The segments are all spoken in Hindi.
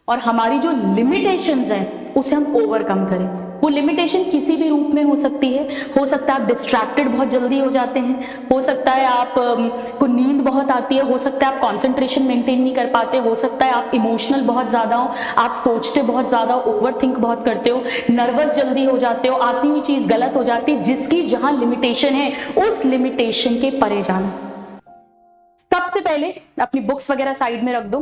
और हमारी जो लिमिटेशंस हैं उसे हम ओवरकम करें। वो लिमिटेशन किसी भी रूप में हो सकती है। हो सकता है आप डिस्ट्रैक्टेड बहुत जल्दी हो जाते हैं, हो सकता है आप को नींद बहुत आती है, हो सकता है आप कंसंट्रेशन मेंटेन नहीं कर पाते, हो सकता है आप इमोशनल बहुत ज्यादा हो, आप सोचते बहुत ज्यादा, ओवरथिंक बहुत करते हो, नर्वस जल्दी हो जाते हो, आती हुई चीज गलत हो जाती है। जिसकी जहां लिमिटेशन है उस लिमिटेशन के परे जाना। सबसे पहले अपनी बुक्स वगैरह साइड में रख दो।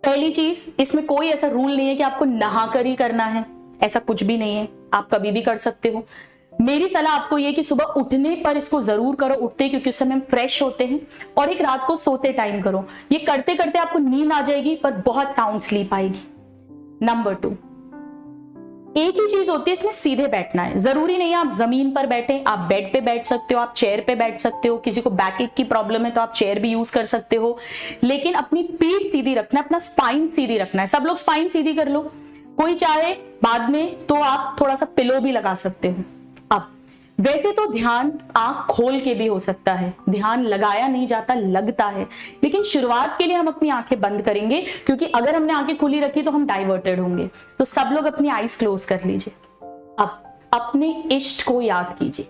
पहली चीज, इसमें कोई ऐसा रूल नहीं है कि आपको नहाकर ही करना है, ऐसा कुछ भी नहीं है, आप कभी भी कर सकते हो। मेरी सलाह आपको यह कि सुबह उठने पर इसको जरूर करो, उठते क्योंकि उस समय हम फ्रेश होते हैं, और एक रात को सोते टाइम करो। ये करते करते आपको नींद आ जाएगी पर बहुत साउंड स्लीप आएगी। नंबर 2, एक ही चीज होती है, इसमें सीधे बैठना है। जरूरी नहीं है आप जमीन पर बैठे, आप बेड पे बैठ सकते हो, आप चेयर पे बैठ सकते हो। किसी को बैक एक की प्रॉब्लम है तो आप चेयर भी यूज कर सकते हो, लेकिन अपनी पीठ सीधी रखना है, अपना स्पाइन सीधी रखना है। सब लोग स्पाइन सीधी कर लो, कोई चाहे बाद में तो आप थोड़ा सा पिलो भी लगा सकते हो। अब वैसे तो ध्यान आंख खोल के भी हो सकता है, ध्यान लगाया नहीं जाता, लगता है, लेकिन शुरुआत के लिए हम अपनी आंखें बंद करेंगे, क्योंकि अगर हमने आंखें खुली रखी तो हम डाइवर्टेड होंगे। तो सब लोग अपनी आईज क्लोज कर लीजिए। अब अपने इष्ट को याद कीजिए,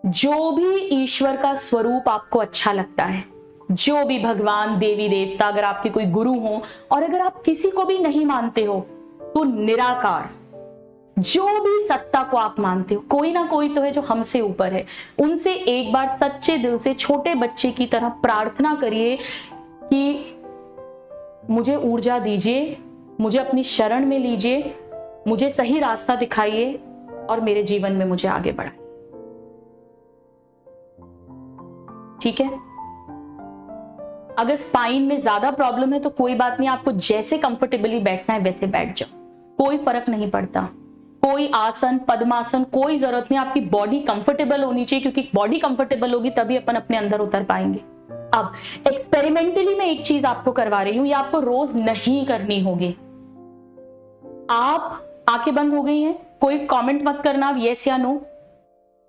जो भी ईश्वर का स्वरूप आपको अच्छा लगता है, जो भी भगवान, देवी देवता, अगर आपके कोई गुरु हो, और अगर आप किसी को भी नहीं मानते हो तो निराकार, जो भी सत्ता को आप मानते हो, कोई ना कोई तो है जो हमसे ऊपर है, उनसे एक बार सच्चे दिल से छोटे बच्चे की तरह प्रार्थना करिए कि मुझे ऊर्जा दीजिए, मुझे अपनी शरण में लीजिए, मुझे सही रास्ता दिखाइए और मेरे जीवन में मुझे आगे बढ़ाइए। ठीक है? अगर स्पाइन में ज्यादा प्रॉब्लम है तो कोई बात नहीं, आपको जैसे कंफर्टेबली बैठना है वैसे बैठ जाओ, कोई फर्क नहीं पड़ता। कोई आसन, पद्मासन, कोई जरूरत नहीं, आपकी बॉडी कंफर्टेबल होनी चाहिए, क्योंकि बॉडी कंफर्टेबल होगी तभी अपन अपने अंदर उतर पाएंगे। अब एक्सपेरिमेंटली मैं एक चीज आपको करवा रही हूं, ये आपको रोज नहीं करनी होगी। आप आंखें बंद हो गई हैं, कोई कमेंट मत करना आप यस या नो।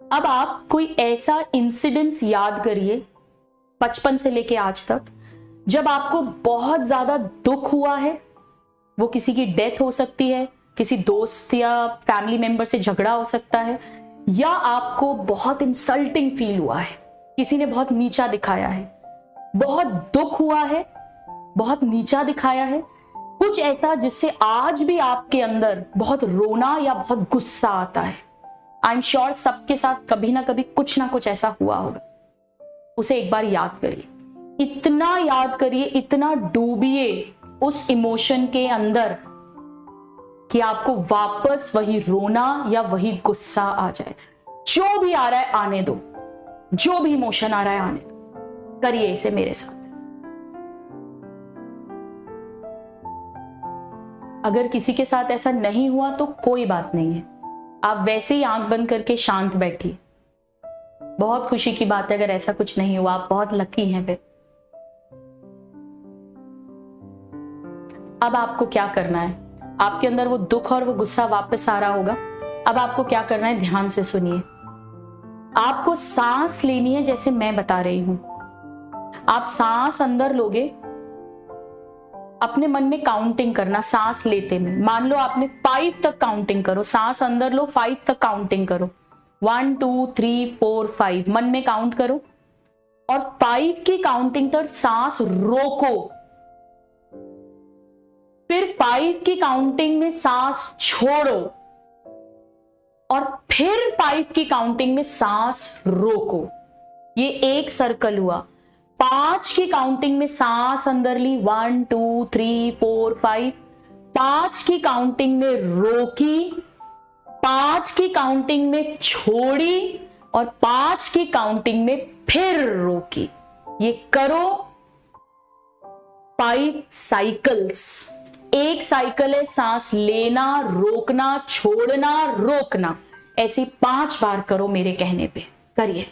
अब आप कोई ऐसा इंसिडेंस याद करिए बचपन से लेके आज तक, जब आपको बहुत ज्यादा दुख हुआ है। वो किसी की डेथ हो सकती है, किसी दोस्त या फैमिली मेंबर से झगड़ा हो सकता है, या आपको बहुत इंसल्टिंग फील हुआ है, किसी ने बहुत नीचा दिखाया है, बहुत दुख हुआ है, बहुत नीचा दिखाया है, कुछ ऐसा जिससे आज भी आपके अंदर बहुत रोना या बहुत गुस्सा आता है। आई एम श्योर सबके साथ कभी ना कभी कुछ ना कुछ ऐसा हुआ होगा। उसे एक बार याद करिए, इतना याद करिए, इतना डूबिए उस इमोशन के अंदर कि आपको वापस वही रोना या वही गुस्सा आ जाए। जो भी आ रहा है आने दो, जो भी इमोशन आ रहा है आने दो। करिए इसे मेरे साथ। अगर किसी के साथ ऐसा नहीं हुआ तो कोई बात नहीं है, आप वैसे ही आंख बंद करके शांत बैठिए। बहुत खुशी की बात है अगर ऐसा कुछ नहीं हुआ, आप बहुत लकी हैं फिर। अब आपको क्या करना है, आपके अंदर वो दुख और वो गुस्सा वापस आ रहा होगा। अब आपको क्या करना है, ध्यान से सुनिए। आपको सांस लेनी है जैसे मैं बता रही हूं। आप सांस अंदर लोगे, अपने मन में काउंटिंग करना सांस लेते में। मान लो आपने 5 तक काउंटिंग करो, सांस अंदर लो, 5 तक काउंटिंग करो, 1 2 3 4 5 मन में काउंट करो, और 5 की काउंटिंग तक सांस रोको। फिर 5 की काउंटिंग में सांस छोड़ो, और फिर 5 की काउंटिंग में सांस रोको। ये एक सर्कल हुआ। 5 की काउंटिंग में सांस अंदर ली, 1 2 3 4 5, 5 की काउंटिंग में रोकी, 5 की काउंटिंग में छोड़ी, और 5 की काउंटिंग में फिर रोकी। ये करो 5 साइकिल्स। एक साइकिल है सांस लेना, रोकना, छोड़ना, रोकना। ऐसे 5 बार करो मेरे कहने पे, करिए।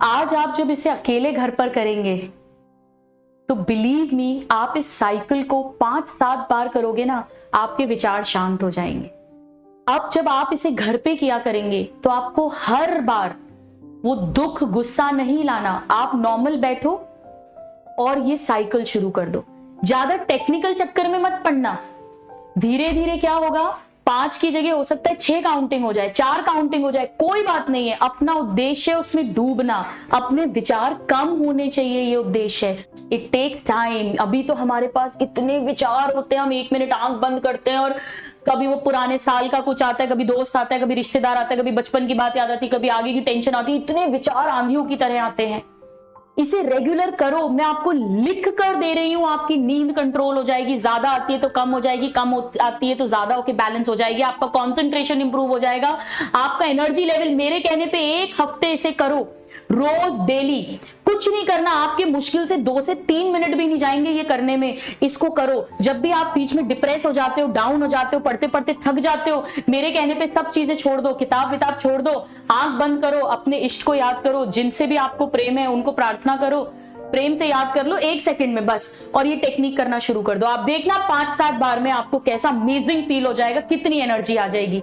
आज आप जब इसे अकेले घर पर करेंगे तो बिलीव मी, आप इस साइकिल को 5-7 बार करोगे ना, आपके विचार शांत हो जाएंगे। अब जब आप इसे घर पे किया करेंगे तो आपको हर बार वो दुख, गुस्सा नहीं लाना। आप नॉर्मल बैठो, और ये साइकिल शुरू कर दो। ज्यादा टेक्निकल चक्कर में मत पड़ना। धीरे धीरे क्या होगा, 5 की जगह हो सकता है 6 काउंटिंग हो जाए, 4 काउंटिंग हो जाए, कोई बात नहीं है। अपना उद्देश्य है उसमें डूबना, अपने विचार कम होने चाहिए, ये उद्देश्य है। It takes time. अभी तो हमारे पास इतने विचार होते हैं, हम 1 मिनट आंख बंद करते हैं और कभी वो पुराने साल का कुछ आता है, कभी दोस्त आता है, कभी रिश्तेदार आता है, कभी बचपन की बात याद आती है, कभी आगे की टेंशन आती है। इतने विचार आंधियों की तरह आते हैं। इसे रेगुलर करो। मैं आपको लिख कर दे रही हूं, आपकी नींद कंट्रोल हो जाएगी। ज्यादा आती है तो कम हो जाएगी, आती है तो ज्यादा होके बैलेंस हो जाएगी। आपका कंसंट्रेशन इंप्रूव हो जाएगा, आपका एनर्जी लेवल। मेरे कहने पे 1 हफ्ते इसे करो, रोज डेली। कुछ नहीं करना, आपके मुश्किल से 2 से 3 मिनट भी नहीं जाएंगे ये करने में। इसको करो। जब भी आप बीच में डिप्रेस हो जाते हो, डाउन हो जाते हो, पढ़ते पढ़ते थक जाते हो, मेरे कहने पे सब चीजें छोड़ दो, किताब विताब छोड़ दो, आंख बंद करो, अपने इष्ट को याद करो, जिनसे भी आपको प्रेम है उनको प्रार्थना करो, प्रेम से याद कर लो 1 सेकंड में बस, और ये टेक्निक करना शुरू कर दो। आप देखना 5-7 बार में आपको कैसा अमेजिंग फील हो जाएगा, कितनी एनर्जी आ जाएगी।